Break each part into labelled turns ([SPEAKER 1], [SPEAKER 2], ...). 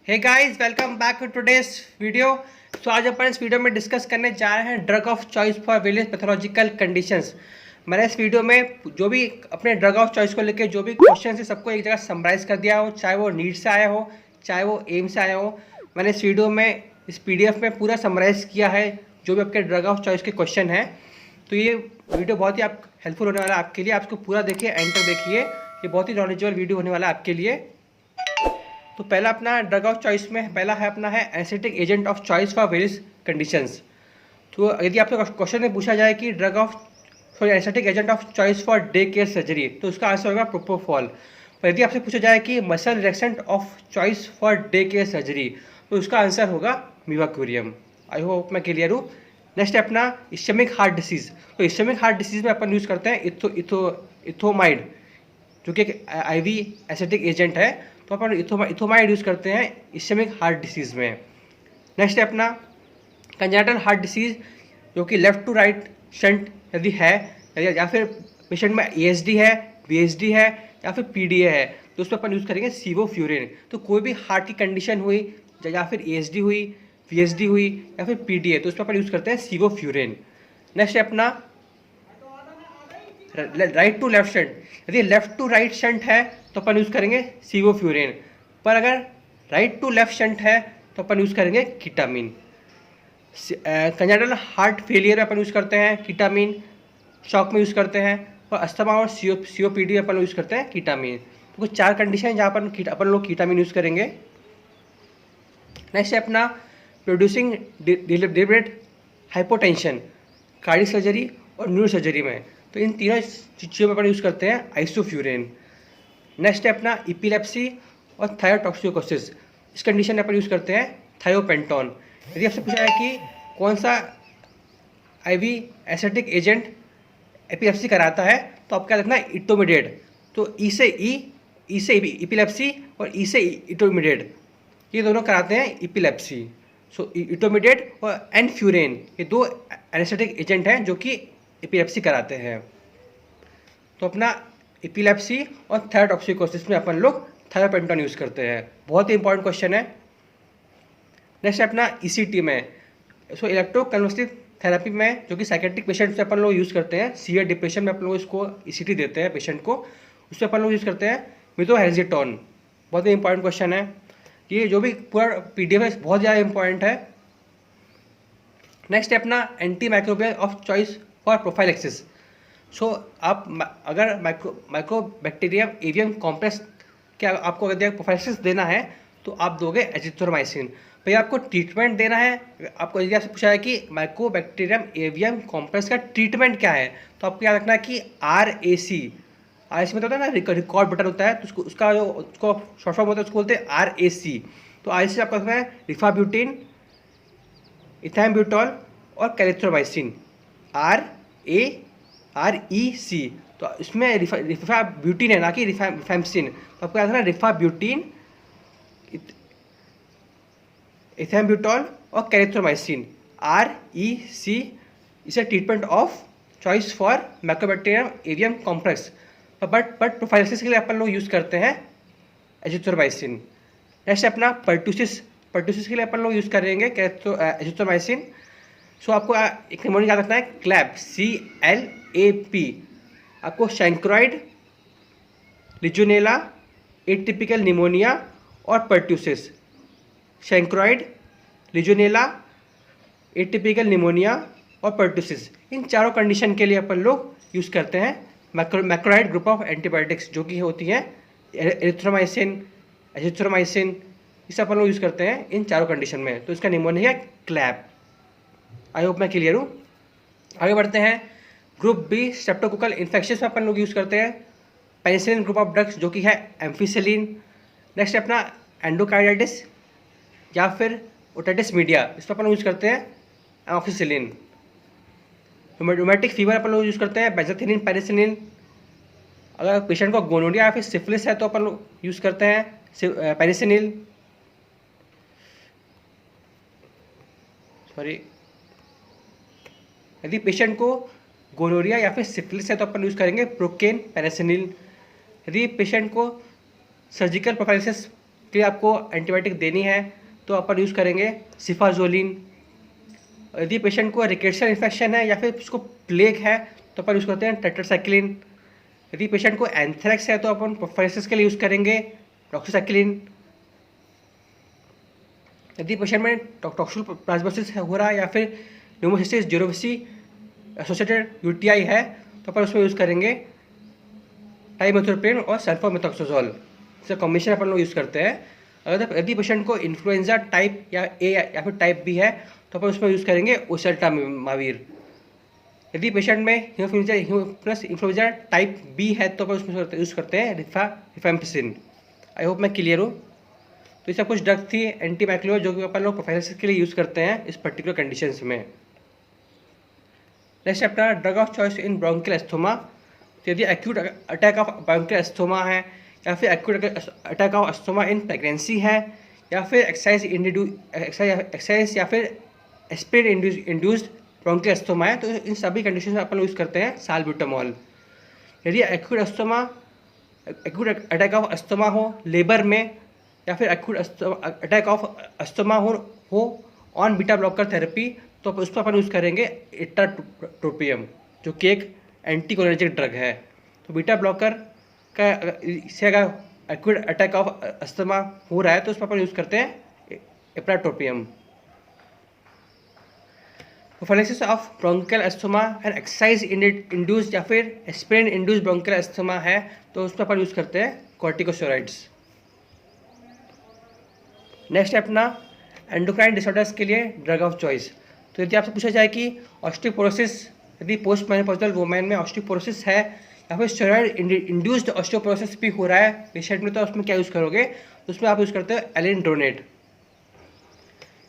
[SPEAKER 1] Hey guys, welcome back to today's video. तो आज अपन इस वीडियो में डिस्कस करने जा रहे हैं drug of choice for various pathological conditions. मैंने इस वीडियो में जो भी अपने ड्रग ऑफ चॉइस को लेकर जो भी क्वेश्चन है सबको एक जगह समराइज कर दिया हो, चाहे वो नीट से आया हो चाहे वो एम से आया हो। मैंने इस वीडियो में इस पीडीएफ में पूरा समराइज किया है जो भी आपके ड्रग ऑफ चॉइस के क्वेश्चन हैं। तो ये वीडियो बहुत ही आप हेल्पफुल होने वाला है आपके लिए। आप इसको पूरा देखिए, एंड तक देखिए, ये बहुत ही नॉलेजेबल वीडियो होने वाला है आपके लिए। तो पहला अपना ड्रग ऑफ चॉइस में पहला है अपना है anaesthetic agent of choice for various conditions. तो यदि आपसे क्वेश्चन में पूछा जाए कि drug of sorry anaesthetic agent of choice for day care surgery, तो उसका आंसर होगा प्रोपोफॉल। और यदि आपसे पूछा जाए कि muscle relaxant of choice for day care surgery, तो उसका आंसर होगा मीवाक्यूरियम। आई होप मैं क्लियर हूँ। नेक्स्ट है अपना इस्केमिक हार्ट डिसीज़। तो इस्केमिक हार्ट डिसीज़ में अपन यूज़ करते हैं इथोमाइड, जो कि एक आईवी एसिटिक एजेंट है। तो अपन इथोमाइड यूज़ करते हैं इस्केमिक हार्ट डिसीज़ में। नेक्स्ट है अपना कंजेनिटल हार्ट डिसीज़, जो कि लेफ़्ट टू राइट शंट यदि है या फिर पेशेंट में एएसडी है, वीएसडी है या फिर पीडीए है, तो उस पर अपन यूज़ करेंगे सीवोफ्यूरिन। तो कोई भी हार्ट की कंडीशन हुई या फिर एएसडी हुई, वीएसडी हुई या फिर पीडीए, तो उस पर अपन यूज़ करते हैं सीवोफ्यूरिन। नेक्स्ट है अपना राइट टू लेफ्ट शंट। यदि लेफ्ट टू राइट शंट है तो अपन यूज़ करेंगे सीवोफ्यूरिन, पर अगर राइट टू लेफ्ट शंट है तो अपन यूज़ करेंगे कीटामिन। कंजेनिटल हार्ट फेलियर में अपन यूज़ करते हैं कीटामिन, शॉक में यूज़ करते हैं, और अस्थमा और सीओपीडी में अपन लोग यूज़ करते हैं कीटामिन। तो कुछ चार कंडीशन है जहाँ पर अपन लोग कीटामिन यूज़ करेंगे। नेक्स्ट है अपना producing deliberate hypotension, cardiac surgery और न्यूरो सर्जरी में, तो इन तीनों चीज़ों में अपन यूज़ करते हैं आइसोफ्यूरिन। नेक्स्ट है अपना इपिलेप्सी और थायोटॉक्सिकोसिस, इस कंडीशन में अपन यूज़ करते हैं थायोपेंटोन। यदि आपसे पूछा है कि कौन सा आईवी एसिटिक एजेंट एपिलेप्सी कराता है, तो आप क्या लिखना है इटोमिडेट। तो ई से इपिलेप्सी और ई से इटोमिडेट, ये दोनों कराते हैं इपिलेप्सी। सो इटोमिडेट और एनफ्यूरेन, ये दो एनेस्थेटिक एजेंट हैं जो कि एपिलेप्सी कराते हैं। तो अपना एपिलेप्सी और थायोटॉक्सिकोसिस में अपन लोग थायोपेंटोन यूज़ करते हैं। बहुत ही इंपॉर्टेंट क्वेश्चन है। नेक्स्ट है अपना ईसीटी में, सो इलेक्ट्रोकन्वल्सिव थेरेपी में, जो कि साइकेट्रिक पेशेंट से अपन लोग यूज़ करते हैं। सीवियर डिप्रेशन में अपन लोग इसको ईसीटी देते हैं पेशेंट को, उसमें अपन लोग यूज़ करते हैं मिथोहेक्सेटोन। बहुत ही इंपॉर्टेंट क्वेश्चन है ये, जो भी पूरा पीडीएफ है बहुत ज़्यादा इंपॉर्टेंट है। नेक्स्ट है अपना anti microbial of choice for prophylaxis. So आप अगर माइक्रोबैक्टीरियम एवियम कॉम्प्लेक्स के आपको अगर प्रोफाइलेक्सिस देना है तो आप दोगे एजिथ्रोमाइसिन। भैया आपको ट्रीटमेंट देना है, आपको यदि आपसे पूछा है कि माइक्रोबैक्टीरियम एवियम कॉम्प्लेक्स का ट्रीटमेंट क्या है, तो आपको याद रखना है कि RAC। RAC में तो होता है ना, रिकॉर्ड बटन होता है, तो उसका जो उसको शॉर्ट फॉर्म होता है उसको बोलते हैं RAC। तो RAC आपको रखना है रिफाब्यूटिन, इथैम्ब्यूटॉल और कैरिथ्रोमाइसिन, REC। तो इसमें रिफाब्यूटिन है ना कि रिफैम्सिन, तो आपको याद रखना है रिफाब्यूटिन, इथैम्ब्यूटॉल और कैरिथ्रोमाइसिन, REC। इसे treatment of choice for mycobacterium avium complex, but prophylaxis के लिए अपन लोग यूज़ करते हैं एजिथ्रोमाइसिन। नेक्स्ट अपना पर्टूसिस के लिए अपन लोग यूज़ करेंगे एजिथ्रोमाइसिन। सो आपको एक निमोनिक याद रखना है क्लैप, CLAP। आपको शैंक्रोइड, लिजुनेला, एटिपिकल निमोनिया और पर्ट्यूसिस। शैंक्रोइड, लिजुनेला, एटिपिकल निमोनिया और पर्ट्यूसिस, इन चारों कंडीशन के लिए अपन लोग यूज़ करते हैं मैक्रोलाइड ग्रुप ऑफ एंटीबायोटिक्स, जो कि होती हैं एरिथ्रोमाइसिन, एजिथ्रोमाइसिन। इसे अपन लोग यूज़ करते हैं इन चारों कंडीशन में। तो इसका निमोनिया है क्लैप। आई होप मैं क्लियर हूँ। आगे बढ़ते हैं। ग्रुप B स्ट्रेप्टोकोकल इन्फेक्शन में अपन लोग यूज़ करते हैं पेनिसिलिन ग्रुप ऑफ ड्रग्स, जो कि है एम्फिसिलिन। नेक्स्ट अपना एंडोकार्डाइटिस या फिर ओटाइटिस मीडिया, इस पर अपन लोग यूज़ करते हैं एमोक्सिसिलिन। रोमैटिक फीवर अपन लोग यूज़ करते हैं बेंजाथिलीन पेनिसिलिन। अगर पेशेंट को गोनोरिया या फिर सिफिलिस है तो अपन लोग यूज़ करते हैं पेनिसिलिन। सॉरी, यदि पेशेंट को गोनोरिया या फिर सिफिलिस है तो अपन यूज़ करेंगे प्रोकेन पेनिसिलिन। यदि पेशेंट को सर्जिकल प्रोफाइलेक्सिस के लिए आपको एंटीबायोटिक देनी है तो अपन यूज़ करेंगे सिफाजोलिन। यदि पेशेंट को रिकेट्शियल इन्फेक्शन है या फिर उसको प्लेग है तो अपन यूज़ करते हैं टेट्रासाइक्लिन। यदि पेशेंट को एंथ्रेक्स है तो अपन प्रोफाइलिसिस के लिए यूज़ करेंगे डॉक्सीसाइक्लिन। यदि पेशेंट में टॉक्सोप्लाज्मोसिस हो रहा है या फिर न्यूमोसिस्टिस जिरोविसी एसोसिएटेड यूटीआई है तो अपन उसमें यूज़ करेंगे टाइमेथोप्रेन और सल्फामेथोक्सोजोल। इसका कॉम्बिनेशन अपन लोग यूज़ करते हैं। अगर यदि पेशेंट को इन्फ्लुएंजा टाइप या ए या फिर टाइप बी है तो अपन उसमें यूज़ करेंगे ओसेल्टामाविर। यदि पेशेंट में इन्फ्लुएंजा टाइप बी है तो अपन उसमें यूज़ करते हैं रिफाम्पिसिन। आई होप मैं क्लियर हूँ। तो ये सब कुछ ड्रग थी एंटीमाइक्रोबियल जो कि अपन लोग प्रोफाइलिसिस के लिए यूज़ करते हैं इस पर्टिकुलर कंडीशंस में। नेक्स्ट अपना drug of choice in bronchial asthma. तो यदि acute attack of bronchial asthma है या फिर acute attack of asthma in pregnancy है या फिर एक्सरसाइज या फिर एस्पिरिन इंड्यूस्ड ब्रोंकियल एस्थमा है तो इन सभी कंडीशन में अपन यूज़ करते हैं साल्ब्यूटामॉल। यदि एक्यूट अटैक ऑफ एस्थमा हो लेबर में या फिर एक्यूट अटैक ऑफ एस्थमा हो ऑन बीटा ब्लॉकर थेरेपी तो उस पर अपन यूज़ करेंगे इट्राट्रोपियम जो कि एक एंटीकोलिनर्जिक ड्रग है। तो बीटा ब्लॉकर का इससे अगर एक्यूट अटैक ऑफ एस्थमा हो रहा है तो उस पर अपन यूज़ करते हैं ipratropium. Prophylaxis of bronchial asthma and exercise induced या फिर एस्पिरिन इंड्यूस्ड ब्रोंकियल एस्थमा है तो उस पर अपन यूज़ करते हैं कॉर्टिकोस्टेरॉइड्स। नेक्स्ट है अपना एंडोक्राइन डिसऑर्डर्स के लिए ड्रग ऑफ चॉइस। तो यदि आपसे पूछा जाए कि ऑस्टियोपोरोसिस यदि पोस्ट मेनोपॉजल वुमेन में ऑस्टियोपोरोसिस है या फिर स्टेरॉइड इंड्यूस्ड ऑस्टियोपोरोसिस भी हो रहा है पेशेंट में तो उसमें क्या यूज़ करोगे तो उसमें आप यूज़ करते हो एलिंड्रोनेट।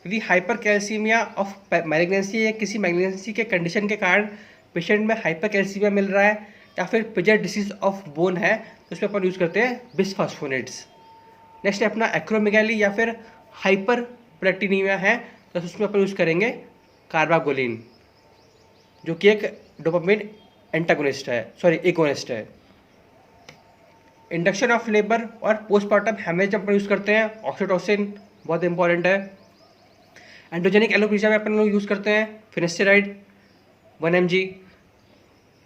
[SPEAKER 1] यदि हाइपर कैल्सीमिया ऑफ मैलिग्नेंसी या किसी मैलिग्नेंसी के कंडीशन के कारण पेशेंट में हाइपर कैल्सीमिया मिल रहा है या फिर पिजर डिसीज ऑफ बोन है तो उसमें अपन यूज़ करते हैं बिसफॉस्फोनेट्स। नेक्स्ट है अपना एक्रोमेगाली या फिर हाइपर प्लेटिनीमिया है तो उसमें अपन यूज़ करेंगे कार्बागोलिन जो कि एक डोपामिन एंटागोनिस्ट है एगोनिस्ट है। इंडक्शन ऑफ लेबर और पोस्टमार्टम हेमरेज अपन यूज़ करते हैं ऑक्सीटोसिन बहुत इंपॉर्टेंट है। एंड्रोजेनिक एलोपेशिया में अपन लोग यूज़ करते हैं फिनेस्टेराइड 1 mg।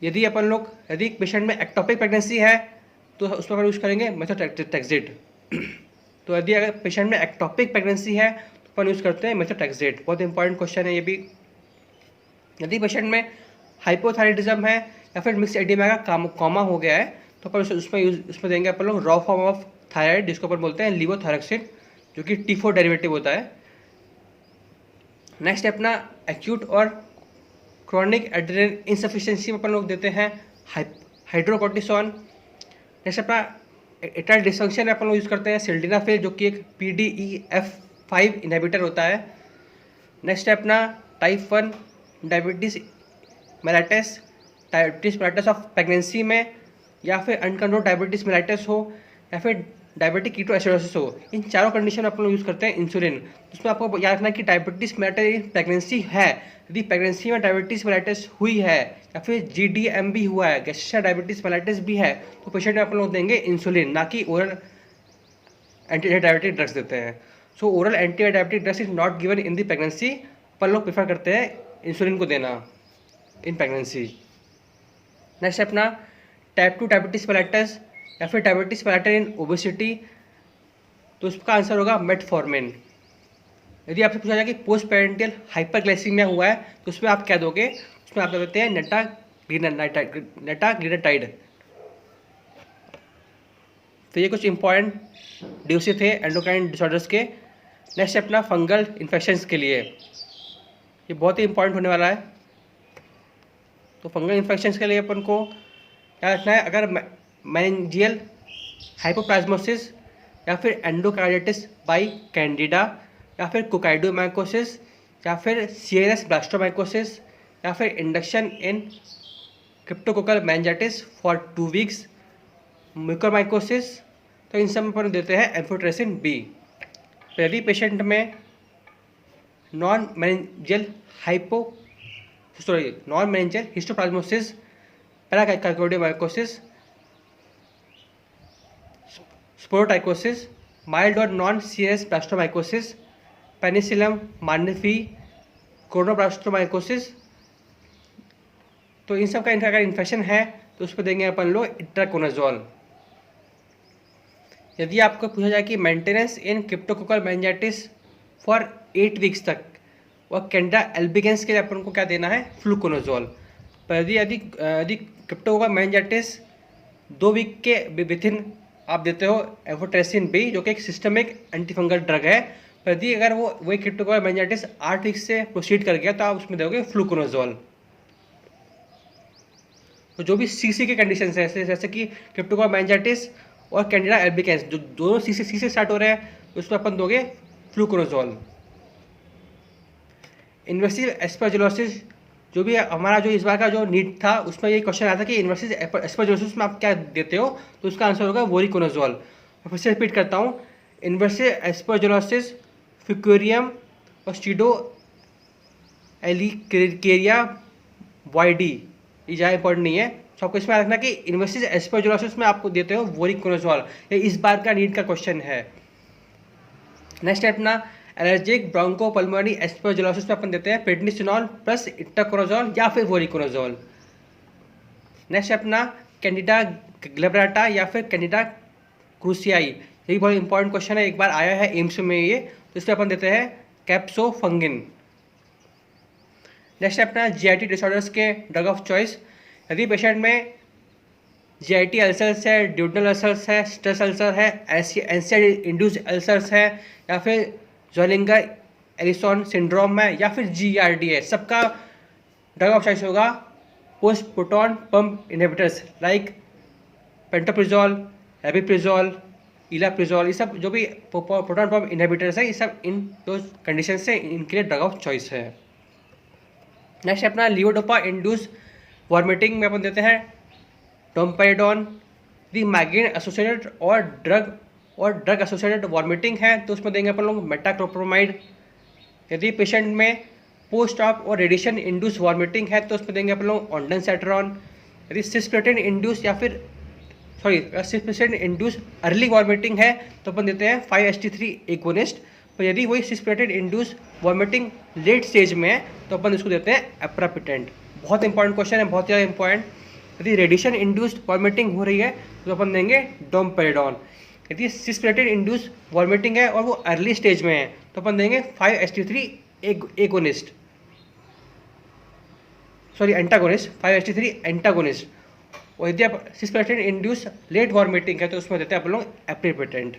[SPEAKER 1] यदि पेशेंट में एक्टोपिक प्रेगनेंसी है तो उसमें अपन यूज़ करेंगे मेथोट्रेक्सेट। तो यदि अगर पेशेंट में एक्टोपिक प्रेगनेंसी है तो अपन यूज़ करते हैं मेथोट्रेक्सेट। बहुत इंपॉर्टेंट क्वेश्चन है ये भी। यदि पेशेंट में हाइपोथायराइडिज्म है या फिर मिक्स एडिमा का कॉमा हो गया है तो अपन उसमें देंगे अपन लोग रॉ फॉर्म ऑफ थायराइड जिसको अपन बोलते हैं लिवोथायरॉक्सिन जो कि T4 डेरिवेटिव होता है। नेक्स्ट है अपना एक्यूट और क्रॉनिक एड्रेनल इंसफिशिएंसी में अपन लोग देते हैं हाइड्रोकोर्टिसोन। नेक्स्ट अपना एट्राइल डिसफंक्शन अपन लोग यूज़ करते हैं सिल्डेनाफिल जो कि एक PDE5 इनहिबिटर होता है। नेक्स्ट है अपना type 1 diabetes mellitus of pregnancy में या फिर अनकंट्रोल्ड डायबिटीज़ मेलाइटस हो या फिर डायबिटिक कीटोएसिडोसिस हो इन चारों कंडीशन में अपन लोग यूज़ करते हैं इंसुलिन। जिसमें आपको याद रखना कि डायबिटीज़ मेलाइटस इन प्रेगनेंसी है यदि प्रेगनेंसी में डायबिटीज़ मेलाइटस हुई है या फिर GDM भी हुआ है गैस्ट्रिक डायबिटीज़ मेलाइटस भी है तो पेशेंट में अपन लोग देंगे इंसुलिन ना कि ओरल एंटी डायबिटिक ड्रग्स देते हैं। So oral anti diabetic drugs is not given in the pregnancy. अपन लोग प्रेफर करते हैं इंसुलिन को देना इन प्रेगनेंसी। नेक्स्ट अपना टाइप 2 डायबिटीज़ मेलाइटस या फिर डायबिटीज़ मेलाइटस इन ओबेसिटी तो उसका आंसर होगा मेटफॉर्मिन। यदि आपसे पूछा जाए कि पोस्ट पेरेंटियल हाइपरग्लाइसीमिया हुआ है तो उसमें आप क्या दोगे उसमें आप देते हैं नेटाग्लिनाटाइड। तो ये कुछ इंपॉर्टेंट ड्यूसी थे एंडोक्राइन डिसऑर्डर्स के। नेक्स्ट अपना फंगल इन्फेक्शंस के लिए ये बहुत ही इंपॉर्टेंट होने वाला है। तो फंगल इन्फेक्शंस के लिए अपन को क्या रखना है अगर मेनिंजियल हाइपोप्लाज्मोसिस या फिर एंडोकार्डिटिस बाई कैंडिडा या फिर कोकाइडोमाइकोसिस या फिर सीएनएस ब्लास्टोमाइकोसिस या फिर induction in cryptococcal meningitis for 2 weeks mucormycosis तो इन सब में अपन देते हैं एम्फोटेरेसिन बी। तो यदि पेशेंट में नॉन मेनिंजियल हिस्टोप्लाज्मोसिस पैराकार्डियोमाइकोसिस स्पोरोटाइकोसिस माइल्ड और नॉन सीरियस ब्लास्टोमाइकोसिस, पेनिसिलम, मानिफी, कोरोनाब्लास्टोमाइकोसिस। तो इन सब का इनका अगर इन्फेक्शन है तो उस पर देंगे अपन लोग इट्राकोनाजोल। यदि आपको पूछा जाए कि maintenance in cryptococcal meningitis for 8 weeks तक और कैंडिडा एल्बिगेंस के लिए अपन को क्या देना है, फ्लूकोनाजोल। पर यदि यदि यदि क्रिप्टोकोकल मेनिंजाइटिस 2 वीक के विद इन आप देते हो एफोट्रेसिन बी, जो कि एक सिस्टमिक एंटीफंगल ड्रग है। पर यदि अगर वो वही क्रिप्टोकोकल मेनिंजाइटिस 8 वीक से प्रोसीड कर गया तो आप उसमें दोगे फ्लूकोनाजोल। तो जो भी सीसी के कंडीशन है जैसे कि क्रिप्टोकोकल मेनिंजाइटिस और कैंडिडा एल्बिगेंस जो दोनों सी से स्टार्ट हो रहे हैं, तो उसमें अपन दोगे फ्लूकोनाजोल। इन्वेसिव एस्परजिलोसिस, जो भी हमारा जो इस बार का जो नीट था उसमें ये क्वेश्चन आया था कि इन्वेसिव एस्परजिलोसिस में आप क्या देते हो, तो उसका आंसर होगा वोरिकोनाजोल। फिर से रिपीट करता हूँ, इन्वेसिव एस्परजिलोसिस, फ्यूकेरियम और स्टीडो एलिकेरिया वाइडी, ये ज़्यादा इंपॉर्टेंट नहीं है। तो आपको इसमें रखना कि इन्वेसिव एस्परजिलोसिस में आपको देते हो वोरिकोनाजोल, ये इस बार का नीट का क्वेश्चन है। नेक्स्ट है अपना एलर्जिक ब्रोंकोपल्मोनरी एस्परजिलोसिस में अपन देते हैं प्रेडनिसोलोन प्लस इट्राकोनाजोल या फिर वोरिकोनाजोल। नेक्स्ट है अपना कैंडिडा ग्लेब्राटा या फिर कैंडिडा क्रूसियाई, ये भी बहुत इंपॉर्टेंट क्वेश्चन है, एक बार आया है एम्स में ये, तो इसमें अपन देते हैं कैप्सोफंगिन। नेक्स्ट है अपना जीआईटी डिसऑर्डर्स के ड्रग ऑफ चॉइस। यदि पेशेंट में जीआईटी अल्सर्स है, ड्यूडनल अल्सर्स है, स्ट्रेस अल्सर है, एनसाइड इंड्यूस्ड अल्सर्स है, या फिर ज़ोलिंगर एलिसन सिंड्रोम है, या फिर जीआरडी है, सबका ड्रग ऑफ चॉइस होगा post proton pump inhibitors like pantoprazole, rabeprazole, ilaprazole. ये सब जो भी प्रोटॉन पंप इनहिबिटर्स है, ये सब इन जो कंडीशन से इनके लिए ड्रग ऑफ चॉइस है। नेक्स्ट अपना लियोडोपा इंड्यूस वॉमिटिंग में अपन देते हैं डोम्पेडोन। दी माइग्रेन एसोसिएटेड और ड्रग एसोसिएटेड वॉमिटिंग है तो उसमें देंगे अपन लोग मेटाक्लोप्रोमाइड। यदि पेशेंट में पोस्ट ऑप और रेडिएशन इंड्यूस वॉमिटिंग है तो उसमें देंगे अपन लोग ऑन्डेंसेट्रॉन। यदि सिस्प्लेटिन इंड्यूस या फिर सिस्प्लेटिन इंड्यूस अर्ली वॉमिटिंग है तो अपन देते हैं 5-HT3 एगोनिस्ट। पर यदि वही cisplatin induce vomiting late stage में है तो अपन इसको देते हैं एप्रापिटेंट। बहुत इंपॉर्टेंट क्वेश्चन है, बहुत ज़्यादा इंपॉर्टेंट। यदि रेडिएशन इंड्यूस्ड वॉमिटिंग हो रही है तो अपन देंगे डोम्पेडोन। यदि सिस्प्लेटिन इंड्यूस वॉमिटिंग है और वो अर्ली स्टेज में है तो अपन देंगे 5-HT3 agonist, sorry antagonist, 5-HT3 antagonist. और यदि आप सिस्प्लेटिन इंड्यूस लेट वॉमिटिंग है तो उसमें देते हैं अपन लोग एप्रापिटेंट।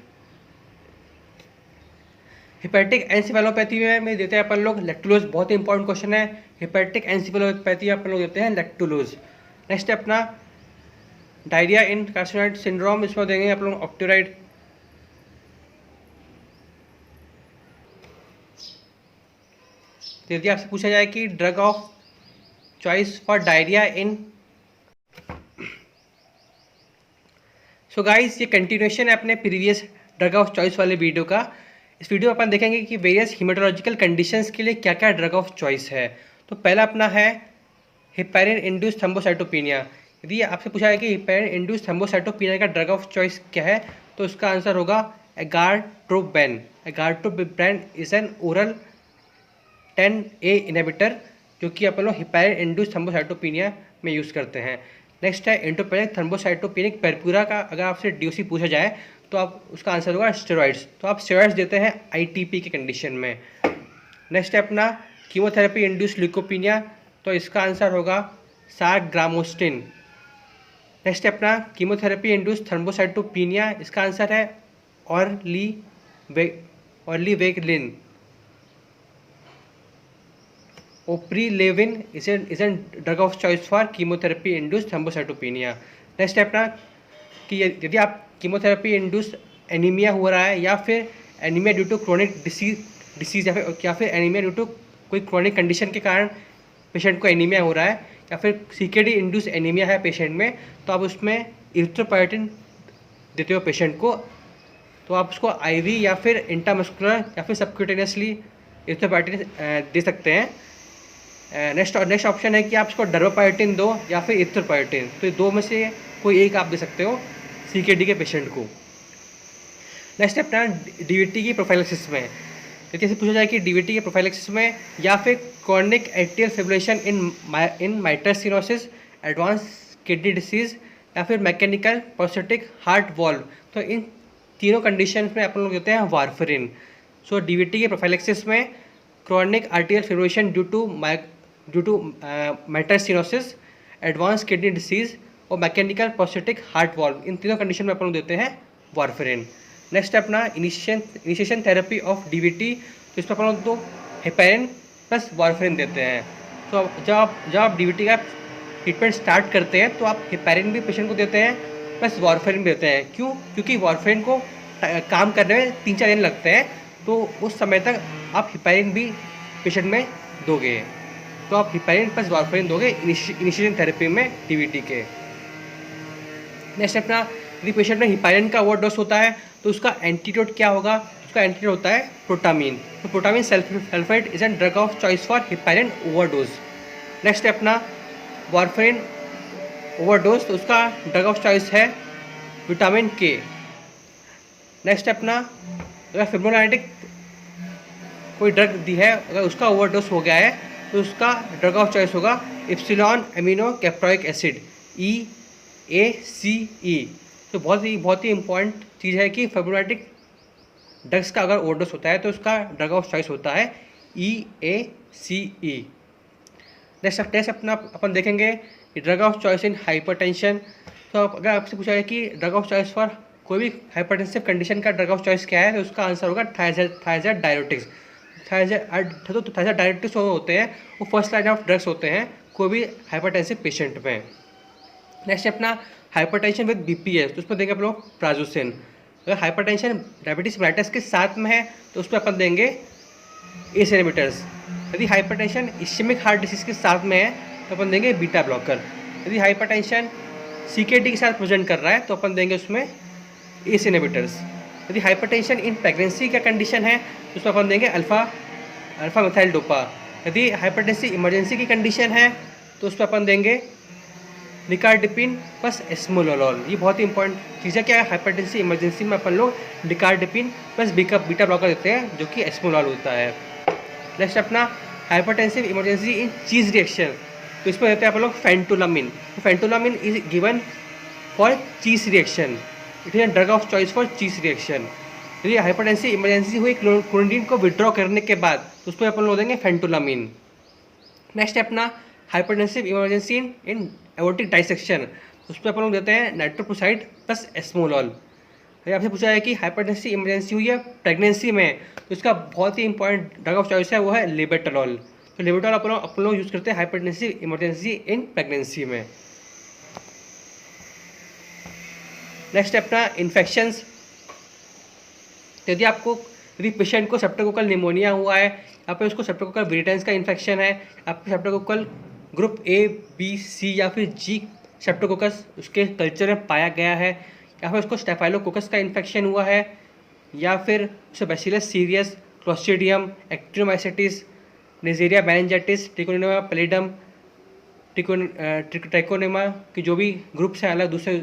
[SPEAKER 1] हिपैटिक एंसेफेलोपैथी में देते हैं अपन लोग लैक्टुलोज, बहुत ही इंपॉर्टेंट क्वेश्चन है। हिपैटिक एंसेफेलोपैथी अपन लोग देते हैं लैक्टुलोज। नेक्स्ट है अपना डायरिया इन कार्सिनोइड सिंड्रोम, इसमें देंगे अपन लोग ऑक्टेराइड। यदि आपसे पूछा जाए कि drug of choice for diarrhoea in, so guys ये कंटिन्यूएशन है अपने प्रीवियस ड्रग ऑफ चॉइस वाले वीडियो का। इस वीडियो में अपन देखेंगे कि वेरियस हीमेटोलॉजिकल कंडीशंस के लिए क्या क्या ड्रग ऑफ चॉइस है। तो पहला अपना है हेपेरिन इंड्यूस्ड थ्रोम्बोसाइटोपिनिया। यदि आपसे पूछा है कि हेपेरिन इंड्यूस्ड थ्रोम्बोसाइटोपिनिया का ड्रग ऑफ चॉइस क्या है तो उसका आंसर होगा argatroban. Argatroban is an oral 10A inhibitor जो कि अपन लोग हेपेरिन इंड्यूस्ड थ्रोम्बोसाइटोपिनिया में यूज़ करते हैं। नेक्स्ट है इंट्रोपेनिक थ्रोम्बोसाइटोपेनिक परपुरा का अगर आपसे डीओसी पूछा जाए तो आप उसका आंसर होगा स्टेरॉइड्स, तो आप स्टेरॉइड्स देते हैं आईटीपी के कंडीशन में। नेक्स्ट है अपना कीमोथेरेपी इंड्यूस्ड ल्यूकोपिनिया, तो इसका आंसर होगा सारग्रामोस्टिन। नेक्स्ट है अपना कीमोथेरेपी इंड्यूस्ड थ्रोम्बोसाइटोपिनिया, इसका आंसर है oprelvekin. Oprelvekin is an drug of choice for chemotherapy induced thrombocytopenia. Next है अपना कि यदि आप कीमोथेरेपी इंड्यूस्ड एनीमिया हो रहा है या फिर anaemia due to chronic disease या फिर एनीमिया ड्यू टू कोई क्रोनिक कंडीशन के कारण पेशेंट को एनीमिया हो रहा है या फिर सीकेडी इंड्यूस एनीमिया है पेशेंट में, तो आप उसमें इरिथ्रोपोएटिन देते हो पेशेंट को, तो आप उसको आईवी या फिर इंट्रामस्कुलर या फिर सबक्यूटेनियसली इरिथ्रोपोएटिन दे सकते हैं। नेक्स्ट ऑप्शन है कि आप उसको डर्मापायोटिन दो या फिर इरिथ्रोपोएटिन, तो ये दो में से कोई एक आप दे सकते हो सीकेडी के पेशेंट को। नेक्स्ट अपना डीवीटी की प्रोफाइलैक्सिस में, यदि ऐसे पूछा जाए कि डीवीटी के प्रोफाइलैक्सिस में या फिर chronic atrial fibrillation in mitral stenosis, advance kidney disease या फिर मैकेनिकल प्रोस्थेटिक हार्ट वॉल्व, तो इन तीनों कंडीशन में अपन लोग देते हैं वारफरिन। सो डीवीटी के प्रोफाइलैक्सिस में chronic atrial fibrillation due to mitral stenosis, advance kidney disease और मैकेनिकल प्रोस्थेटिक हार्ट वॉल्व, इन तीनों कंडीशन में अपन लोग देते हैं वारफरिन। नेक्स्ट है अपना इनिशिएशन थेरेपी ऑफ डीवीटी, तो इसमें अपन लोग तो हेपेरिन प्लस वारफरिन देते हैं। तो जब आप डीवीटी का ट्रीटमेंट स्टार्ट करते हैं तो आप हेपेरिन भी पेशेंट को देते हैं प्लस वारफरिन भी देते हैं। क्यों? क्योंकि वारफरिन को काम करने में 3-4 दिन लगते हैं, तो उस समय तक आप हेपेरिन भी पेशेंट में दोगे, तो आप हेपेरिन प्लस वारफरिन दोगे इनिशिएशन थेरेपी में डीवीटी के। नेक्स्ट अपना यदि पेशेंट में हेपेरिन का ओवरडोज होता है तो उसका एंटीडोट क्या होगा? उसका एंटीडोट होता है प्रोटामीन। तो protamine sulphate is an drug of choice for heparin overdose. Next है अपना वारफरिन ओवरडोज, तो उसका ड्रग ऑफ चॉइस है विटामिन के। नेक्स्ट है अपना अगर फिब्रोनाइटिक कोई ड्रग दी है, अगर उसका ओवरडोज हो गया है तो उसका ड्रग ऑफ चॉइस होगा इप्सिलॉन एमिनो कैप्टोइक एसिड EACE। तो बहुत ही इंपॉर्टेंट चीज़ है कि फिब्रोनाइटिक ड्रग्स का अगर ओवरडोज होता है तो उसका ड्रग ऑफ चॉइस होता है EACE। नेक्स्ट टेस्ट अपना अपन देखेंगे कि drug of choice in hypertension. तो अगर आपसे पूछा जाए कि ड्रग ऑफ चॉइस फॉर कोई भी हाइपरटेंसिव कंडीशन का ड्रग ऑफ चॉइस क्या है, तो उसका आंसर होगा थायराइड डायरेटिक्स। थायराइड डायरेटिक्स होते हैं वो फर्स्ट लाइन ऑफ ड्रग्स होते हैं कोई भी हाइपरटेंसिव पेशेंट में। नेक्स्ट अपना हाइपरटेंशन विद BPS, तो उसमें देंगे आप लोग प्राजोसिन। अगर हाइपरटेंशन डायबिटीज मेलिटस के साथ में है तो उसमें अपन देंगे ACE इनहिबिटर्स। यदि हाइपरटेंशन इस्केमिक हार्ट डिसीज के साथ में है तो अपन देंगे बीटा ब्लॉकर। यदि हाइपरटेंशन CKD के साथ प्रेजेंट कर रहा है तो अपन देंगे उसमें ACE इनहिबिटर्स। यदि हाइपरटेंशन इन प्रेगनेंसी का कंडीशन है तो उसमें अपन देंगे अल्फा मिथाइल डोपा। यदि हाइपरटेंसी इमरजेंसी की कंडीशन है तो उसमें अपन देंगे निकार्डिपिन प्लस एस्मोलोल। ये बहुत ही इंपॉर्टेंट चीज़ है कि हाइपरटेंसी इमरजेंसी में अपन लोग निकार्डिपिन प्लस बीटा ब्लॉकर देते हैं जो कि एस्मोलोल होता है। नेक्स्ट अपना hypertensive emergency in cheese reaction, तो इसमें देते हैं अपन लोग फेंटोलामिन। तो phentolamine is given for cheese reaction, it is drug of choice for cheese reaction. यदि हाइपरटेंसिव इमरजेंसी हुई क्लोरोनिन को विड्रॉ करने के बाद तो उसमें अपन लोग देंगे फेंटोलामिन। नेक्स्ट है अपना हाइपरटेंसिव इमरजेंसी इन एओर्टिक डाइसेक्शन, उसमें अपन लोग देते हैं नाइट्रोप्रोसाइड प्लस एस्मोलॉल। यदि आपसे पूछा है कि हाइपरटेंसिव इमरजेंसी हुई है प्रेगनेंसी में तो इसका बहुत ही इंपॉर्टेंट ड्रग ऑफ चॉइस है वो है लेबेटोलॉल। तो लेबेटोलॉल अपन लोग यूज़ करते हैं हाइपरटेंसिव इमरजेंसी इन प्रेगनेंसी में। नेक्स्ट है अपना इन्फेक्शंस। यदि पेशेंट को सेप्टोकोकल निमोनिया हुआ है या फिर उसको सेप्टोकोकल विरिटेंस का इन्फेक्शन है या फिर सेप्टोकोकल ग्रुप A, B, C या फिर G सेप्टोकोकस उसके कल्चर में पाया गया है, या फिर उसको स्टेफाइलोकोकस का इन्फेक्शन हुआ है, या फिर उसे bacillus cereus, clostridium, actinomycetes, neisseria meningitis, treponema pallidum, treponema की जो भी ग्रुप्स हैं, अलग दूसरे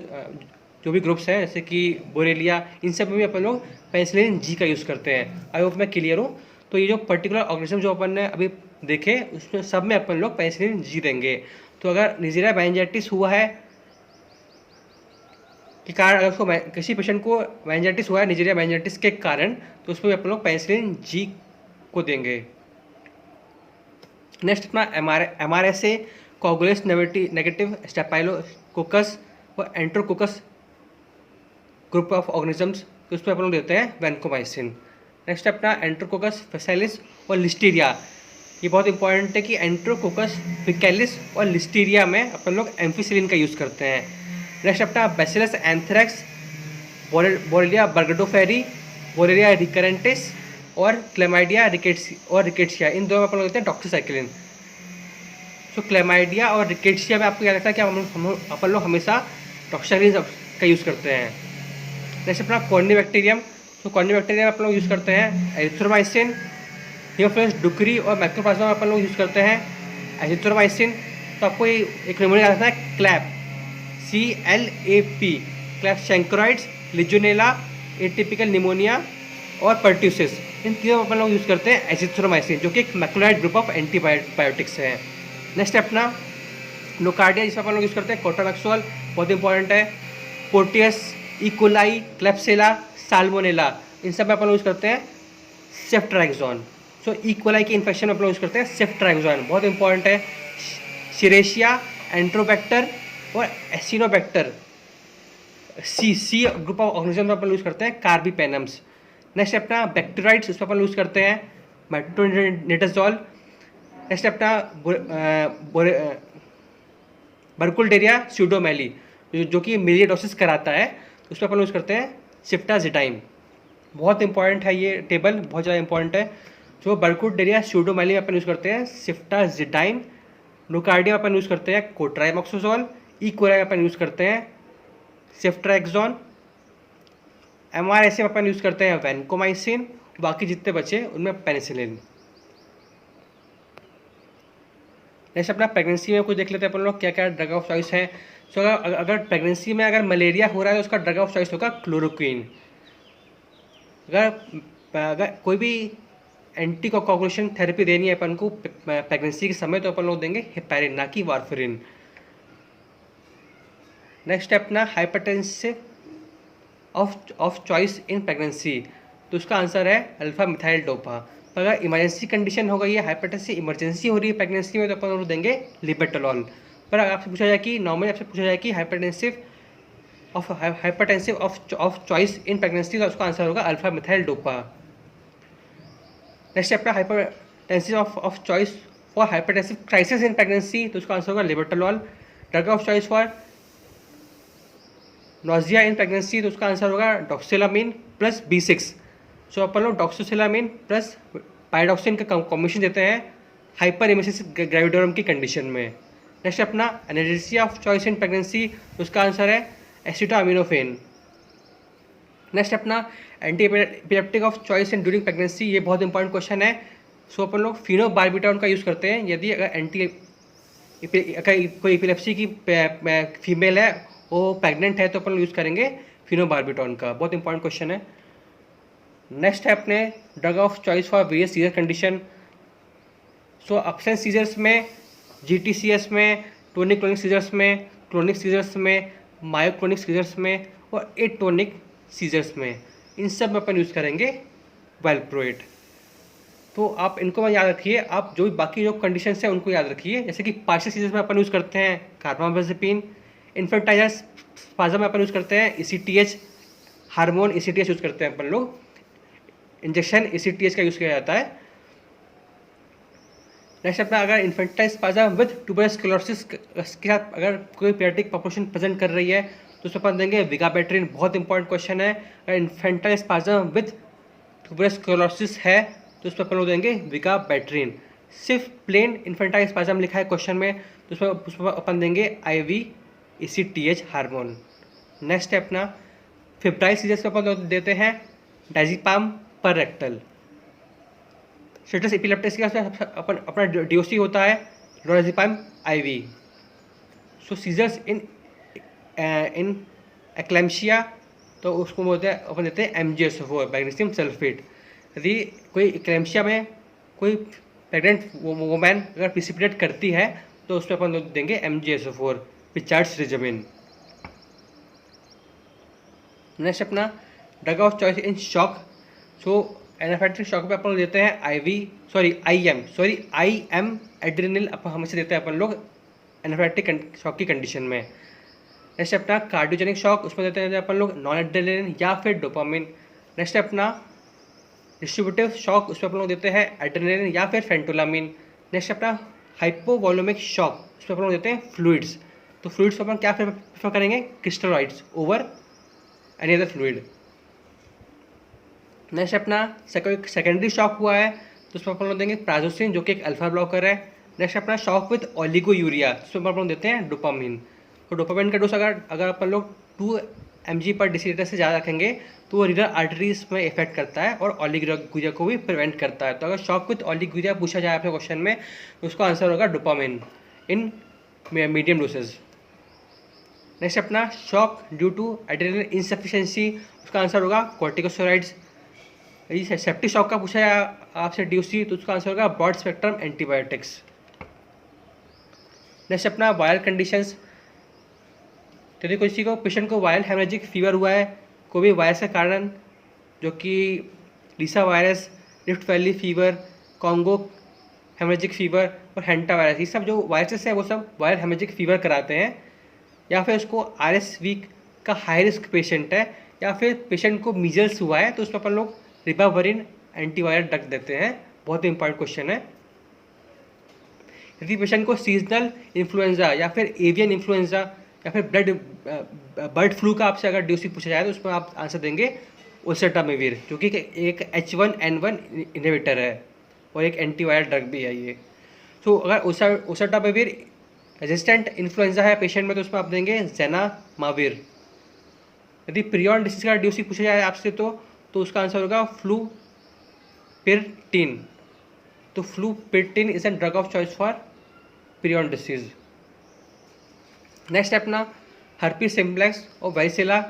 [SPEAKER 1] जो भी ग्रुप्स हैं जैसे कि बोरेलिया, इन सब में भी अपन लोग पेनिसिलिन G का यूज़ करते हैं। आई होप मैं क्लियर हूँ। तो ये जो पर्टिकुलर ऑर्गेनिज्म जो अपन ने अभी देखे उसमें सब में अपन लोग पेनिसिलिन G देंगे। तो अगर नेजेरिया मेनिंजाइटिस हुआ है के कारण, अगर उसको किसी पेशेंट को मेनिंजाइटिस हुआ है नेजेरिया मेनिंजाइटिस के कारण, तो उसमें अपन लोग पेनिसिलिन G को देंगे। नेक्स्ट अपना MRSA कोगुलेंस नेगेटिव स्टेफाइलोकोकस और एंट्रोकोकस ग्रुप ऑफ ऑर्गेनिजम्स, तो उसमें अपन लोग देते हैं वैनकोमाइसिन। नेक्स्ट अपना एंट्रोकोकस फैसाइलिस और लिस्टीरिया। ये बहुत इंपॉर्टेंट है कि एंट्रोकोकस फैसाइलिस और लिस्टीरिया में अपन लोग एम्फिसिलिन का यूज़ करते हैं। नेक्स्ट अपना बैसिलस एंथ्रेक्स, बोरेलिया बर्गडोफेरी, बोरेलिया रिकरेंटिस और क्लेमाइडिया रिकेट्सिया, इन दोनों में अपन लोग देते हैं डॉक्सीसाइक्लिन। तो क्लेमाइडिया और रिकेट्सिया में आपको क्या लगता है कि अपन लोग हमेशा डॉक्सीसाइक्लिन का यूज़ करते हैं। नेक्स्ट अपना कॉर्निबैक्टीरियम, तो कॉर्निबैक्टीरियम अपन लोग यूज़ करते हैं एरिथ्रोमाइसिन, हीमोफिलस डुकरी और माइक्रोप्लाज्मा में अपन लोग यूज़ करते हैं एजिथ्रोमाइसिन। तो आपको एक निमोनिया आता है clap, CLAP, clap chancroids, legionella atypical pneumonia और पर्ट्यूसिस, इन तीनों में अपन लोग यूज़ करते हैं एजिथ्रोमाइसिन, जो कि एक मैक्रोलाइड ग्रुप ऑफ एंटीबायोटिक्स है। नेक्स्ट है अपना नोकार्डिया, जिसमें अपन लोग यूज़ करते हैं कोट्रामेक्सोल, बहुत इंपॉर्टेंट है। पोर्टियस, इकोलाई, क्लेप्सिला, साल्मोनेला, इन सब में अपन लोग यूज़ करते हैं सेफ्ट्राक्सोन। सो इकोलाई के इन्फेक्शन में अपन लोग यूज़ करते हैं सेफ्ट्राक्सोन, बहुत इंपॉर्टेंट है। शिरेशिया, एंट्रोबैक्टर और एसिनोबैक्टर, सी ग्रुप ऑफ ऑर्गेनिज्म में अपन यूज़ करते हैं कार्बीपेनम्स। नेक्स्ट अपना बैक्टीराइड्स, उसमें अपन यूज़ करते हैं मेट्रोनिडाजोल। नेक्स्ट अपना बर्कुलडेरिया स्यूडोमेली, जो कि मिलियोडोसिस कराता है, उसमें अपन यूज़ करते हैं सिफ्टाजिडाइम। बहुत इंपॉर्टेंट है ये टेबल, बहुत ज़्यादा इंपॉर्टेंट है। जो बर्कुलडेरिया स्यूडोमेली में अपन यूज़ करते हैं सिफ्टाजिडाइम, नोकार्डिया में अपन यूज़ करते हैं कोट्राइमोक्सोजोल, इकोलाई में अपन यूज़ करते हैं सेफ्ट्रैक्सोन, एमआरएसए में अपन यूज़ करते हैं वैनकोमाइसिन, बाकी जितने बचे उनमें पेनिसिलिन। नेक्स्ट अपना प्रेगनेंसी में कुछ देख लेते हैं अपन लोग क्या क्या ड्रग ऑफ चॉइस है। सो अगर प्रेगनेंसी में अगर मलेरिया हो रहा है तो उसका ड्रग ऑफ चॉइस होगा क्लोरोक्वीन। अगर कोई भी एंटी कोगुलेशन थेरेपी देनी है अपन को प्रेगनेंसी के समय, तो अपन लोग देंगे हेपारिन, ना कि वारफरिन। नेक्स्ट है अपना hypertensive of choice in pregnancy, तो उसका आंसर है अल्फा मिथाइल डोपा। अगर इमरजेंसी कंडीशन हो गई है, हाइपरटेंसिव इमरजेंसी हो रही है प्रेगनेंसी में, तो अपन लोग देंगे लिबेटोलॉल। पर अगर आपसे पूछा जाए कि नॉर्मली आपसे पूछा जाए कि hypertensive of choice in pregnancy, तो उसका आंसर होगा अल्फा मिथाइल डोपा। नेक्स्ट अपना hypertensive of choice for hypertensive crisis in pregnancy, तो उसका आंसर होगा labetalol. Drug of choice for nausea in pregnancy, तो उसका आंसर होगा डॉक्सिलामिन प्लस B6। सो अपन लोग डॉक्सोसिलामिन प्लस पायडॉक्सिन का कॉम्बिनेशन देते हैं हाइपर इमेसिस ग्रेविडोरम की कंडीशन में। नेक्स्ट अपना analgesia of choice in pregnancy, तो उसका आंसर है एसिटामिनोफेन। नेक्स्ट अपना anti epileptic of choice in during pregnancy, ये बहुत इंपॉर्टेंट क्वेश्चन है। सो अपन लोग फिनोबार्बिटॉन का यूज़ करते हैं यदि अगर कोई एपिलेप्सी की फीमेल है, वो प्रेग्नेंट है, तो अपन यूज़ करेंगे फिनोबार्बिटॉन का, बहुत इंपॉर्टेंट क्वेश्चन है। नेक्स्ट है अपने drug of choice for various seizure condition. So absent seizures में, GTCS में, टोनिक क्लोनिक सीजर्स में, क्लोनिक सीजर्स में, मायोक्लोनिक सीजर्स में और एटोनिक सीजर्स में, इन सब में अपन यूज़ करेंगे वेलप्रोएट। तो आप इनको मैं याद रखिए, आप जो भी बाकी जो कंडीशन है उनको याद रखिए। जैसे कि पार्शियल सीजर्स में अपन यूज़ करते हैं कार्बामेज़ेपिन, इन्फेंटाइल स्पाज़म में अपन यूज़ करते हैं ECTH हार्मोन, ECTH यूज़ करते हैं अपन लोग, इंजेक्शन ECTH का यूज़ किया जाता है। नेक्स्ट अपना अगर इन्फेंटाइल स्पाज़म विद ट्यूबरक्लोसिस के साथ अगर कोई पीडियाट्रिक पॉपुलेशन प्रेजेंट कर रही है, तो उसमें अपन देंगे विगाबैट्रिन, बहुत इंपॉर्टेंट क्वेश्चन है। अगर इन्फेंटाइल स्पाज़म विद ट्यूबरक्लोसिस है, तो उसमें अपन लोग देंगे विगाबैट्रिन। सिर्फ प्लेन इन्फेंटाइल स्पाज़म लिखा है क्वेश्चन में, तो उसमें अपन देंगे IV ECTH हार्मोन। नेक्स्ट है अपना फिब्राइल सीजर्स पे अपन देते हैं डायज़ेपाम पर रेक्टल। स्टेटस एपिलेप्टिस का अपन अपना DOC होता है लोराज़ेपाम IV। सो सीजर्स इन एक्लेम्शिया, तो उसको बोलते हैं अपन देते हैं MgSO4 मैग्नीशियम सल्फेट। यदि कोई एक्लेम्शिया में कोई प्रेग्नेंट वुमेन अगर प्रिसिपिटेट करती है, तो उस पर अपन देंगे MgSO4 पिचार्ड्स रेजिमेन। नेक्स्ट अपना drug of choice in shock. So anaphylactic shock पे अपन देते हैं IM एड्रेनल अपन हमेशा देते हैं अपन लोग एनाफिलेक्टिक शॉक की कंडीशन में। नेक्स्ट अपना कार्डियोजेनिक शॉक, उसमें देते हैं अपन लोग नॉन एड्रेनलिन या फिर डोपामिन। नेक्स्ट अपना डिस्ट्रीब्यूटिव शॉक, उसमें अपन लोग देते हैं एड्रेनलिन या फिर फेंटोलामिन। नेक्स्ट अपना हाइपोवॉल्यूमिक शॉक, उसमें अपन लोग देते हैं फ्लूइड्स। तो फ्लूइड्स अपन क्या प्रेफर करेंगे, crystalloids over any other fluid. Next अपना सेकेंडरी शॉक हुआ है, तो उसमें अपन लोग देंगे प्राजोसिन, जो कि एक अल्फा ब्लॉकर है। नेक्स्ट अपना शॉक विद ओलिगोयूरिया, उसमें अपन लोग देते हैं डोपामिन। तो डोपामिन का डोज अगर अपन लोग 2 mg/dl से ज़्यादा रखेंगे, तो वो रीनल आर्टरीज में इफेक्ट करता है और ओलिगोयूरिया को भी प्रिवेंट करता है। तो अगर शॉक विद ओलिगोयूरिया पूछा जाए आपके क्वेश्चन में, तो उसका आंसर होगा dopamine in medium dosage. Next अपना shock due to adrenal insufficiency, उसका आंसर होगा कॉर्टिकोस्टेरॉइड्स। यदि सेप्टिक शॉक का पूछा है आपसे ड्यूसी, तो उसका आंसर होगा ब्रॉड स्पेक्ट्रम एंटीबायोटिक्स। नेक्स्ट अपना वायरल कंडीशंस, यदि किसी को पेशेंट को वायरल हेमरेजिक फीवर हुआ है कोई भी वायरस के कारण, जो कि Lassa virus, rift valley fever, Congo haemorrhagic fever और हैंटा वायरस, ये सब जो वायरसेस हैं वो सब वायरल हेमरेजिक फीवर कराते हैं, या फिर उसको RSV का हाई रिस्क पेशेंट है, या फिर पेशेंट को मीजल्स हुआ है तो उसमें अपन लोग रिबाविरिन एंटीवायरल ड्रग देते हैं। बहुत ही इंपॉर्टेंट क्वेश्चन है। यदि पेशेंट को सीजनल इन्फ्लुएंजा या फिर एवियन इन्फ्लुएंजा या फिर बर्ड फ्लू का आपसे अगर ड्यूसी पूछा जाए तो उसमें आप आंसर देंगे ओसेल्टामिविर, जो कि एक H1N1 इनहिबिटर है और एक एंटीवायरल ड्रग भी है ये। तो अगर ओसेल्टामिविर रेजिस्टेंट इन्फ्लुएंजा है पेशेंट में तो उसमें आप देंगे ज़ेनामाविर। यदि प्रियॉन डिसीज का ड्यूसी पूछा जाए आपसे तो उसका आंसर होगा फ्लूपिरटिन। तो flupirtine is an drug of choice for prion disease. Next है अपना हर्पीस सिम्प्लेक्स और वारिसेला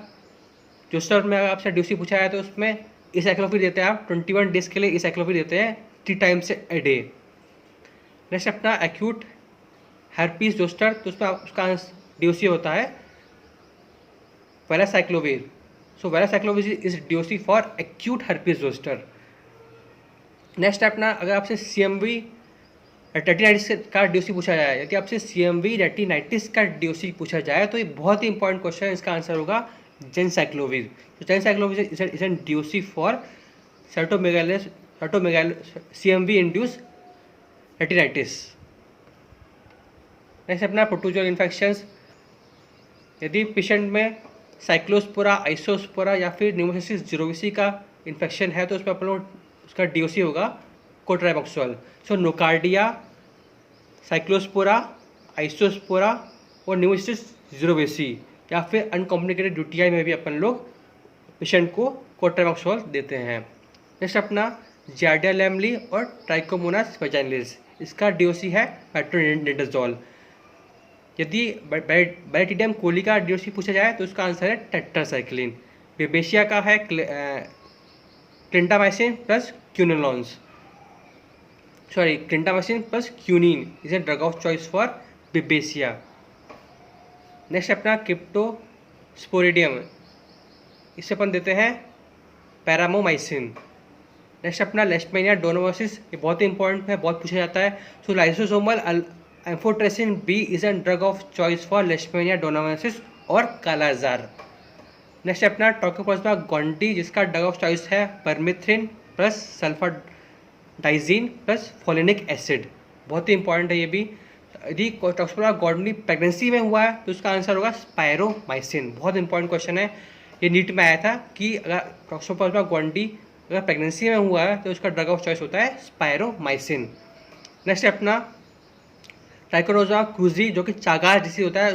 [SPEAKER 1] जोस्टर में अगर आपसे ड्यूसी पूछा है तो उसमें इसाइक्लोविर देते हैं आप 21 डेज के लिए इसाइक्लोविर देते हैं 3 टाइम्स ए डे। नेक्स्ट अपना एक्यूट हर्पीस जोस्टर, तो उसमें उसका ड्यूसी होता है valacyclovir. So valacyclovir is DOC for acute herpes zoster. Next है अपना अगर आपसे CMV रेटिनाइटिस का ड्यूसी पूछा जाए, यदि आपसे CMV रेटिनाइटिस का ड्यूसी पूछा जाए तो ये बहुत ही इंपॉर्टेंट क्वेश्चन है, इसका आंसर होगा जेनसाइक्लोविर। तो ganciclovir is an DOC for CMV induce retinitis. Next अपना प्रोटोजोल इन्फेक्शंस, यदि पेशेंट में साइक्लोस्पोरा, आइसोस्पोरा या फिर न्यूमोसिस जिरोविसी का इन्फेक्शन है तो उसमें अपन लोग उसका ड्यूसी होगा कोट्राइमोक्सोल। सो नोकार्डिया, साइक्लोस्पोरा, आइसोस्पोरा और न्यूमोसिस जिरोविसी या फिर अनकॉम्प्लिकेटेड यूटीआई में भी अपन लोग पेशेंट को कोट्राइमोक्सोल देते हैं। नेक्स्ट अपना जार्डिया लैमली और ट्राइकोमोनास वेजाइनलिस, इसका ड्यूसी है मेट्रोनिडाजोल। यदि बैक्टीरियम कोली का ड्यूसी पूछा जाए तो उसका आंसर है टेट्रासाइक्लिन। बेबेशिया का है clindamycin plus quinolones, clindamycin plus quinine is a drug of choice for babesia. Next अपना क्रिप्टोस्पोरिडियम, इसे अपन देते हैं पैरामोमाइसिन। नेक्स्ट अपना लेशमेनिया डोनोमोसिस, ये बहुत ही इंपॉर्टेंट है, बहुत पूछा जाता है। So liposomal amphotericin B is an drug of choice for leishmania donovanosis और कालाजार। नेक्स्ट अपना टोकोप्लाज्मा गोंडी, जिसका ड्रग ऑफ चॉइस है परमिथ्रिन प्लस सल्फाडाइजीन प्लस फोलिनिक एसिड, बहुत ही इंपॉर्टेंट है ये भी। यदि टोकोप्लाज्मा गोंडी प्रेगनेंसी में हुआ है तो उसका आंसर होगा स्पायरोमाइसिन। बहुत इंपॉर्टेंट क्वेश्चन है, ये नीट में आया था कि अगर टोकोप्लाज्मा गोंडी अगर प्रेगनेंसी में हुआ है तो उसका ड्रग ऑफ चॉइस होता है स्पायरोमाइसिन। नेक्स्ट अपना ट्राइकोनोजोआ क्रूजी, जो कि चागास डिसीज होता है,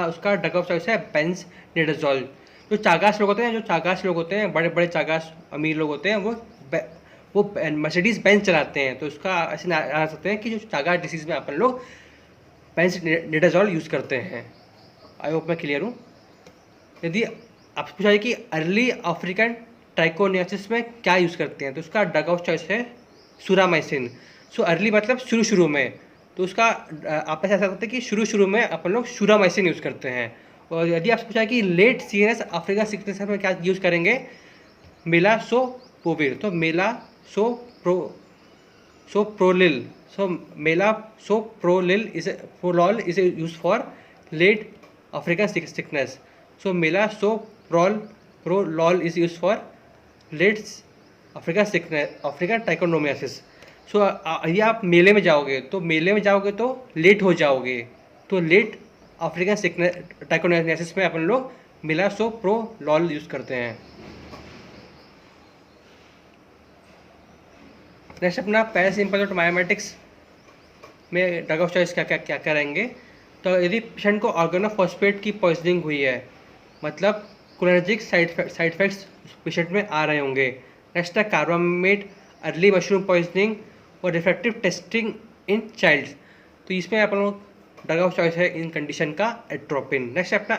[SPEAKER 1] उसका ड्रग ऑफ चॉइस है बेंजनिडाजोल। जो चागास लोग होते हैं बड़े बड़े चागास अमीर लोग होते हैं, वो मर्सिडीज बेंज चलाते हैं, तो उसका ऐसे आ सकते हैं कि जो चागास डिसीज में अपन लोग बेंजनिडाजोल यूज़ करते हैं। आई होप मैं क्लियर हूँ। यदि आपसे पूछा जाए कि अर्ली अफ्रीकन ट्राइकोनियासिस में क्या यूज़ करते हैं तो उसका ड्रग ऑफ चॉइस है सुरामाइसिन। सो अर्ली मतलब शुरू में, तो उसका आप ऐसा सकते हैं कि शुरू में अपन लोग सुरामाइसिन यूज़ करते हैं। और यदि आपसे पूछा है कि लेट सीरियस अफ्रीका सिकनेस में क्या यूज़ करेंगे, मेलासोप्रोविर, तो melarsoprol is use for late African sickness. So melarsoprol is use for late African trichomoniasis. So यदि आप मेले में जाओगे तो लेट हो जाओगे, तो लेट अफ्रीकन सिकनेस ट्राइकोनोमियासिस में अपन लोग मेलासोप्रोलॉल यूज़ करते हैं। नेक्स्ट अपना पैरासिम्पथेटिक मायोमेटिक्स में ड्रग ऑफ चॉइस क्या करेंगे, तो यदि पेशेंट को ऑर्गेनोफॉस्फेट की पॉइजनिंग हुई है, मतलब कोलिनर्जिक साइड इफेक्ट्स पेशेंट में आ रहे होंगे। नेक्स्ट है कार्बामेट, अर्ली मशरूम पॉइजनिंग और रिफ्रैक्टिव टेस्टिंग इन चाइल्ड्स, तो इसमें अपन लोग ड्रग ऑफ चॉइस है इन कंडीशन का एट्रोपिन। नेक्स्ट है अपना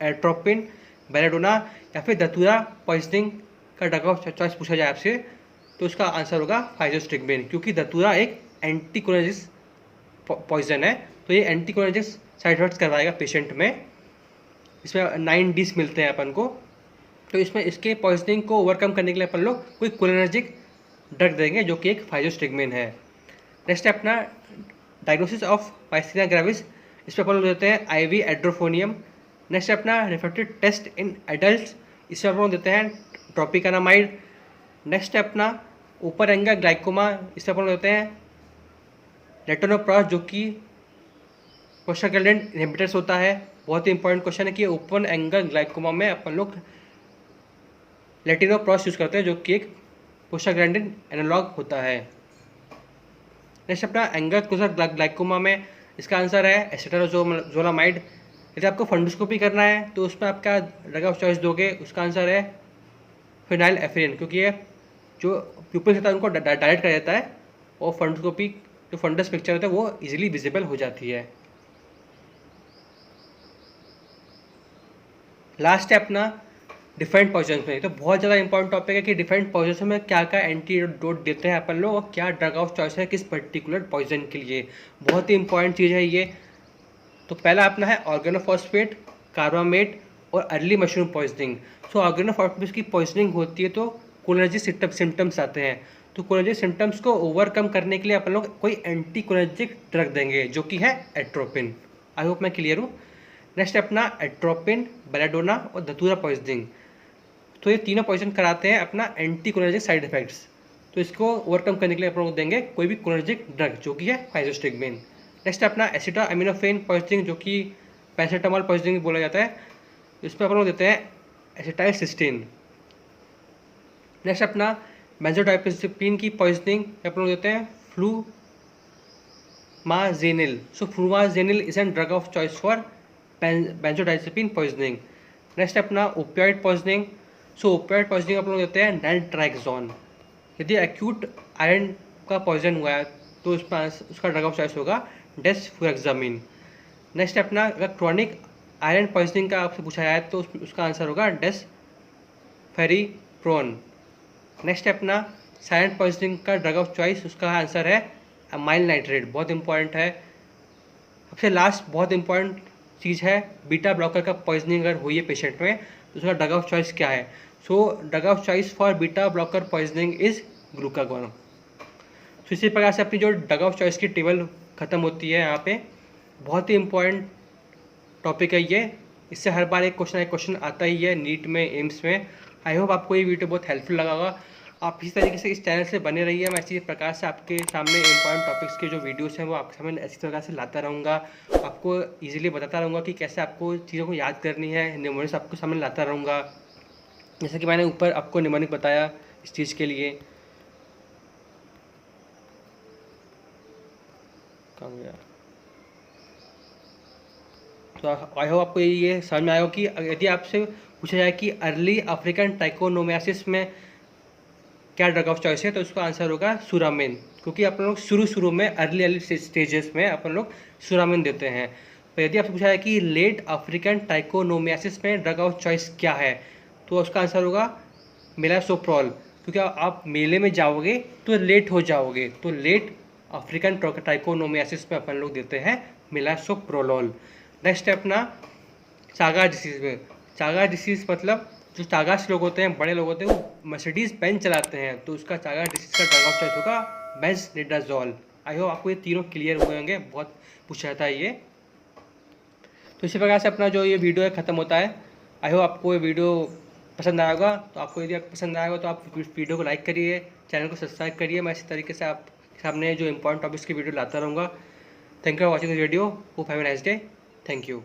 [SPEAKER 1] एट्रोपिन, बेलेडोना या फिर धतूरा पॉइजनिंग का ड्रग ऑफ चॉइस पूछा जाए आपसे तो उसका आंसर होगा फाइजोस्टिग्मेन, क्योंकि धतूरा एक एंटीकोलिनर्जिक पॉइजन है, तो ये एंटीकोलिनर्जिक साइड इफेक्ट्स करवाएगा पेशेंट में। इसमें 9 Ds मिलते हैं अपन को, तो इसमें इसके पॉइजनिंग को ओवरकम करने के लिए अपन लोग कोई कोलिनर्जिक ड्रग देंगे जो कि एक फाइजोस्टिग्मेन है। नेक्स्ट है अपना डायग्नोसिस ऑफ मायस्थीनिया ग्रेविस, इसमें अपन लोग देते हैं IV एड्रोफोनियम। नेक्स्ट है अपना रिफ्रैक्टिव टेस्ट इन एडल्ट, इसमें अपन लोग देते हैं ट्रोपिकानामाइड। नेक्स्ट है अपना ऊपर एंगल ग्लाइकोमा, इसमें अपन लोग देते हैं लेटोनोप्रॉस जो कि प्रोस्टाग्लैंडिन इनहिबिटर्स होता है। बहुत ही इंपॉर्टेंट क्वेश्चन है कि ओपन एंगल ग्लाइकोमा में अपन लोग लेटिनोप्रॉस यूज़ करते हैं जो कि एक प्रोस्टाग्लैंडिन एनालॉग होता है। नेक्स्ट अपना एंगल क्लोजर ग्लाइकोमा में इसका आंसर है एसिटाजोलामाइड। यदि आपको फंडोस्कोपी करना है तो उसमें आप क्या ड्रग ऑफ चॉइस दोगे, उसका आंसर है फिनाइलएफ्रिन, क्योंकि ये जो प्यूपल्स होता है उनको डायरेक्ट कर देता है और फंडोस्कोपी जो फंडस पिक्चर होता है वो इजीली विजिबल हो जाती है। लास्ट है अपना डिफरेंट पॉइजन में, तो बहुत ज़्यादा इंपॉर्टेंट टॉपिक है कि डिफरेंट पॉइजन में क्या क्या एंटीडोट देते हैं अपन लोग और क्या ड्रग ऑफ चॉइस है किस पर्टिकुलर पॉइजन के लिए, बहुत ही इंपॉर्टेंट चीज़ है ये। तो पहला अपना है ऑर्गेनोफॉस्फेट, कार्बामेट और अर्ली मशरूम पॉइजनिंग। सो ऑर्गेनोफॉस्फेट की पॉइजनिंग होती है तो कोलिनर्जिक सिम्टम्स आते हैं, तो कोलिनर्जिक सिम्टम्स को ओवरकम करने के लिए अपन लोग कोई एंटी कोलिनर्जिक ड्रग देंगे जो कि है एट्रोपिन। आई होप मैं क्लियर हूँ। नेक्स्ट है अपना एट्रोपिन, बेलेडोना और धतूरा पॉइजनिंग, तो ये तीनों पॉइजन कराते हैं अपना एंटी कोलिनर्जिक साइड इफेक्ट्स, तो इसको ओवरकम करने के लिए अपन लोग देंगे कोई भी कोलिनर्जिक ड्रग जो कि है फाइजोस्टिग्मेन। नेक्स्ट है अपना एसिटामिनोफेन पॉइजनिंग जो कि पैरासिटामोल पॉइजनिंग बोला जाता है, इसमें अपन लोग देते हैं एसिटाइलसिस्टीन। नेक्स्ट अपना बेंजोडाइजेपिन की पॉइजनिंग अपन लोग देते हैं flumazenil. So flumazenil is an drug of choice for benzodiazepine poisoning. Next अपना ओपियोइड पॉइजनिंग, सो ओपियोइड पॉइजनिंग अपन लोग देते हैं नैल्ट्रैक्सोन। यदि एक्यूट आयरन का पॉइजन हुआ है तो उसका ड्रग ऑफ चॉइस होगा डेस्फ्लुएक्सामिन। नेक्स्ट अपना अगर क्रॉनिक आयरन पॉइजनिंग का आपसे पूछा जाए तो उसका आंसर होगा डेस्फेरिप्रोन। नेक्स्ट अपना साइलेंट पॉइजनिंग का ड्रग ऑफ चॉइस, उसका आंसर है अमाइल नाइट्रेट, बहुत इंपॉर्टेंट है। सबसे लास्ट बहुत इंपॉर्टेंट चीज़ है बीटा ब्लॉकर का पॉइजनिंग अगर हुई है पेशेंट में तो उसका ड्रग ऑफ चॉइस क्या है। So drug of choice for beta blocker poisoning is glucagon. तो इसी प्रकार से अपनी जो ड्रग ऑफ चॉइस की टेबल ख़त्म होती है यहाँ पे। बहुत ही इंपॉर्टेंट टॉपिक है ये, इससे हर बार एक क्वेश्चन आता ही है नीट में, एम्स में। आई होप आपको ये वीडियो बहुत हेल्पफुल लगा होगा। आप इसी तरीके से इस चैनल से बने रहिए, मैं इसी प्रकार से आपके सामने इंपॉर्टेंट टॉपिक्स के जो वीडियोस हैं वो आपके सामने इसी प्रकार से लाता रहूँगा। आपको इजीली बताता रहूँगा कि कैसे आपको चीज़ों को याद करनी है, निमोनिक्स आपको सामने लाता रहूँगा। जैसे कि मैंने ऊपर आपको निमोनिक बताया इस चीज़ के लिए। कहाँ गया? तो आई होप आपको ये समझ में आएगा कि यदि आपसे पूछा जाए कि अर्ली अफ्रीकन ट्राइकोनोमाइसिस में क्या ड्रग ऑफ चॉइस है तो उसका आंसर होगा सुरामिन, क्योंकि अपन लोग शुरू में अर्ली स्टेजेस में अपन लोग सुरामिन देते हैं। तो यदि आपसे पूछा जाए कि लेट अफ्रीकन ट्राइकोनोमाइसिस में ड्रग ऑफ चॉइस क्या है तो उसका आंसर होगा मिलासोप्रोल, क्योंकि आप मेले में जाओगे तो लेट हो जाओगे, तो लेट अफ्रीकन ट्राइकोनोमाइसिस में अपन लोग देते हैं मिलासोप्रोलोल। नेक्स्ट है अपना चागा डिसीज़ में, चागा डिसीज़ मतलब जो चागास लोग होते हैं, बड़े लोग होते हैं, वो मर्सिडीज बेंज चलाते हैं, तो उसका चागा डिसीज़ का ड्रग ऑफ चॉइस होगा बेंजनिडाजोल। आई होप आपको ये तीनों क्लियर हुए होंगे, बहुत पूछा था ये। तो इसी प्रकार से अपना जो ये वीडियो है ख़त्म होता है। आई होप आपको ये वीडियो पसंद आएगा, तो आपको यदि पसंद आएगा तो आप वीडियो को लाइक करिए, चैनल को सब्सक्राइब करिए। मैं इसी तरीके से आप सामने जो इंपॉर्टेंट टॉपिक्स की वीडियो लाता रहूँगा। Thank you for watching this video. Hope have a nice day. Thank you.